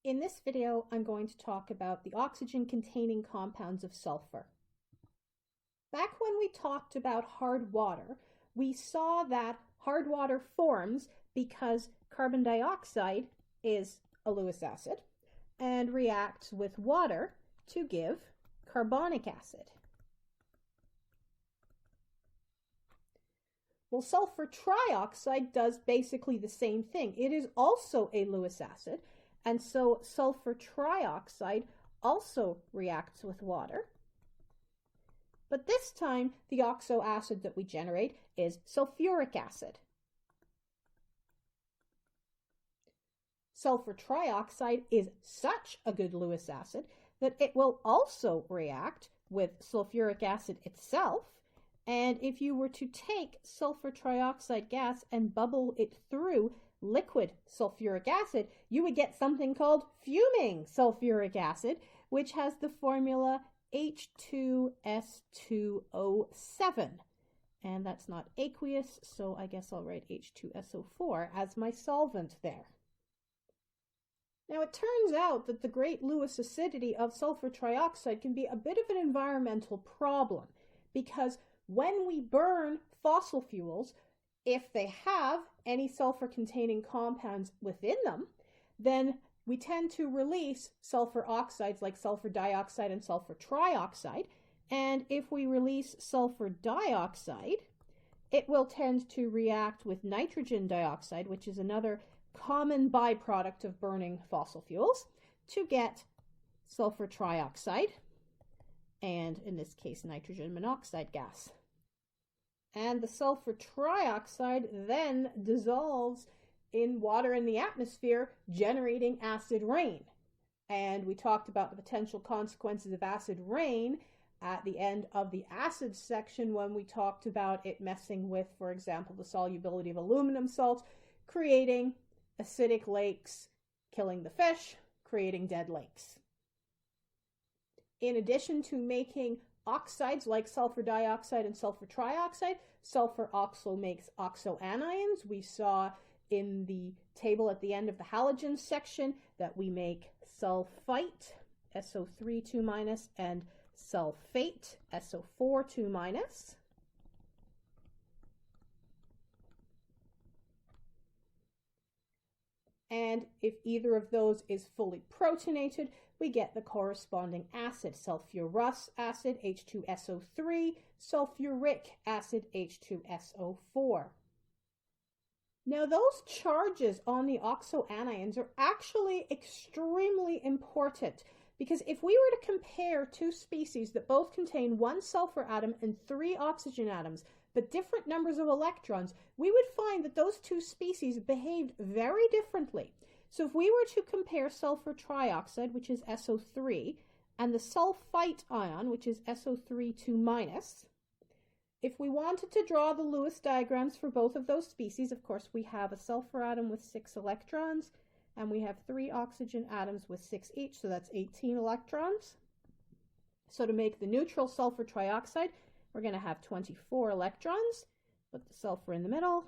In this video, I'm going to talk about the oxygen-containing compounds of sulfur. Back when we talked about hard water, we saw that hard water forms because carbon dioxide is a Lewis acid and reacts with water to give carbonic acid. Well, sulfur trioxide does basically the same thing. It is also a Lewis acid, and so sulfur trioxide also reacts with water. But this time, the oxoacid that we generate is sulfuric acid. Sulfur trioxide is such a good Lewis acid that it will also react with sulfuric acid itself. And if you were to take sulfur trioxide gas and bubble it through liquid sulfuric acid, you would get something called fuming sulfuric acid, which has the formula H2S2O7. And that's not aqueous, so I guess I'll write H2SO4 as my solvent there. Now, it turns out that the great Lewis acidity of sulfur trioxide can be a bit of an environmental problem, because when we burn fossil fuels, if they have any sulfur-containing compounds within them, then we tend to release sulfur oxides like sulfur dioxide and sulfur trioxide. And if we release sulfur dioxide, it will tend to react with nitrogen dioxide, which is another common byproduct of burning fossil fuels, to get sulfur trioxide, and in this case, nitrogen monoxide gas. And the sulfur trioxide then dissolves in water in the atmosphere, generating acid rain. And we talked about the potential consequences of acid rain at the end of the acid section when we talked about it messing with, for example, the solubility of aluminum salts, creating acidic lakes, killing the fish, creating dead lakes. In addition to making oxides like sulfur dioxide and sulfur trioxide, sulfur also makes oxoanions. We saw in the table at the end of the halogens section that we make sulfite, SO3 2-, and sulfate, SO4 2-. And if either of those is fully protonated, we get the corresponding acid, sulfurous acid, H2SO3, sulfuric acid, H2SO4. Now, those charges on the oxoanions are actually extremely important, because if we were to compare two species that both contain one sulfur atom and 3 oxygen atoms, but different numbers of electrons, we would find that those two species behaved very differently. So if we were to compare sulfur trioxide, which is SO3, and the sulfite ion, which is SO3 2-, if we wanted to draw the Lewis diagrams for both of those species, of course, we have a sulfur atom with 6 electrons, and we have 3 oxygen atoms with 6 each, so that's 18 electrons. So to make the neutral sulfur trioxide, we're going to have 24 electrons, put the sulfur in the middle,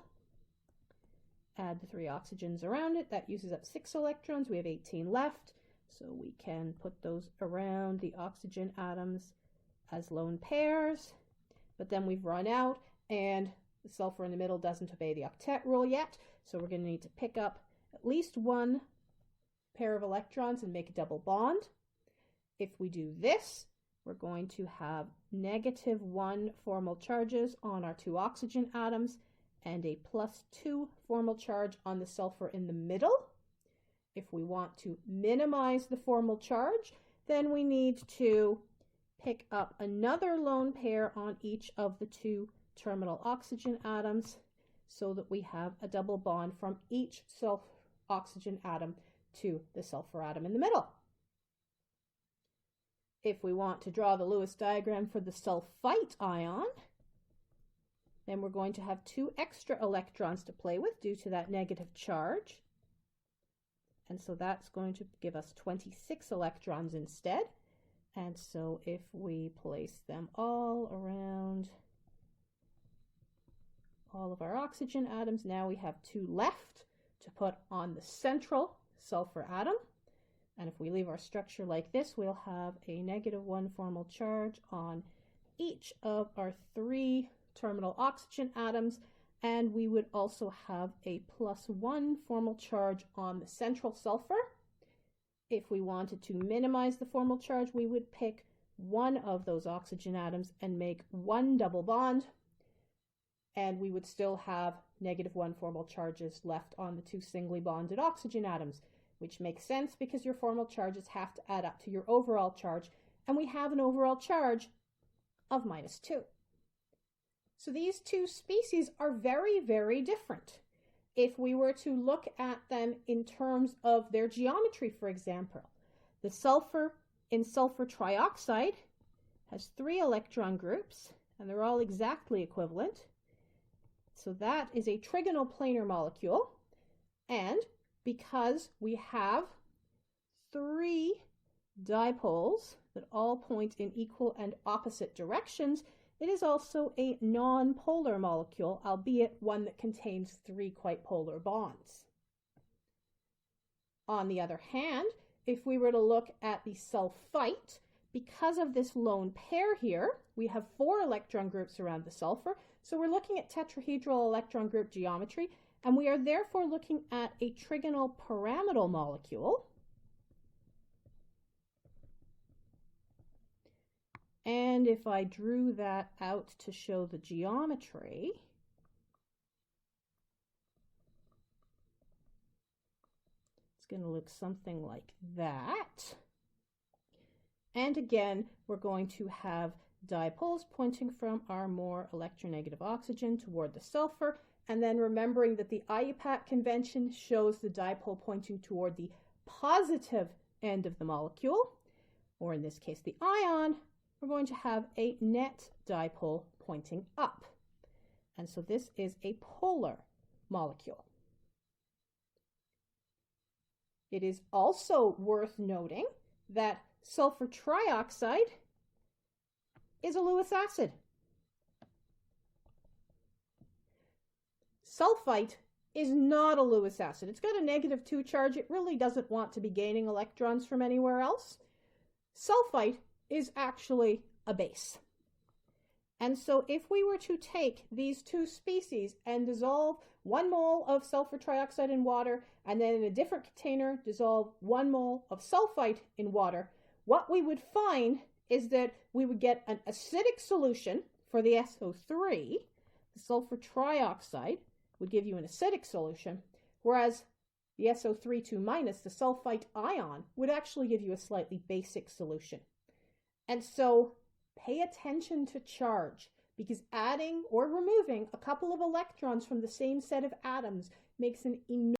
add the 3 oxygens around it. That uses up 6 electrons. We have 18 left, so we can put those around the oxygen atoms as lone pairs. But then we've run out, and the sulfur in the middle doesn't obey the octet rule yet, so we're going to need to pick up at least 1 pair of electrons and make a double bond. If we do this, we're going to have -1 formal charges on our 2 oxygen atoms and a +2 formal charge on the sulfur in the middle. If we want to minimize the formal charge, then we need to pick up another lone pair on each of the 2 terminal oxygen atoms so that we have a double bond from each oxygen atom to the sulfur atom in the middle. If we want to draw the Lewis diagram for the sulfite ion, then we're going to have 2 extra electrons to play with due to that negative charge. And so that's going to give us 26 electrons instead. And so if we place them all around all of our oxygen atoms, now we have 2 left to put on the central sulfur atom. And if we leave our structure like this, we'll have a -1 formal charge on each of our 3 terminal oxygen atoms, and we would also have a +1 formal charge on the central sulfur. If we wanted to minimize the formal charge, we would pick one of those oxygen atoms and make 1 double bond, and we would still have -1 formal charges left on the 2 singly bonded oxygen atoms, which makes sense because your formal charges have to add up to your overall charge, and we have an overall charge of -2. So these 2 species are very, very different. If we were to look at them in terms of their geometry, for example, the sulfur in sulfur trioxide has 3 electron groups, and they're all exactly equivalent. So that is a trigonal planar molecule, and because we have 3 dipoles that all point in equal and opposite directions, it is also a non-polar molecule, albeit one that contains 3 quite polar bonds. On the other hand, if we were to look at the sulfite, because of this lone pair here, we have 4 electron groups around the sulfur, so we're looking at tetrahedral electron group geometry, and we are therefore looking at a trigonal pyramidal molecule. And if I drew that out to show the geometry, it's going to look something like that. And again, we're going to have dipoles pointing from our more electronegative oxygen toward the sulfur, and then remembering that the IUPAC convention shows the dipole pointing toward the positive end of the molecule, or in this case the ion, we're going to have a net dipole pointing up. And so this is a polar molecule. It is also worth noting that sulfur trioxide is a Lewis acid. Sulfite is not a Lewis acid. It's got a -2 charge. It really doesn't want to be gaining electrons from anywhere else. Sulfite is actually a base. And so if we were to take these 2 species and dissolve 1 mole of sulfur trioxide in water, and then in a different container dissolve 1 mole of sulfite in water, what we would find is that we would get an acidic solution for the SO3. The sulfur trioxide would give you an acidic solution, whereas the SO3 2-, the sulfite ion, would actually give you a slightly basic solution. And so pay attention to charge, because adding or removing a couple of electrons from the same set of atoms makes an enormous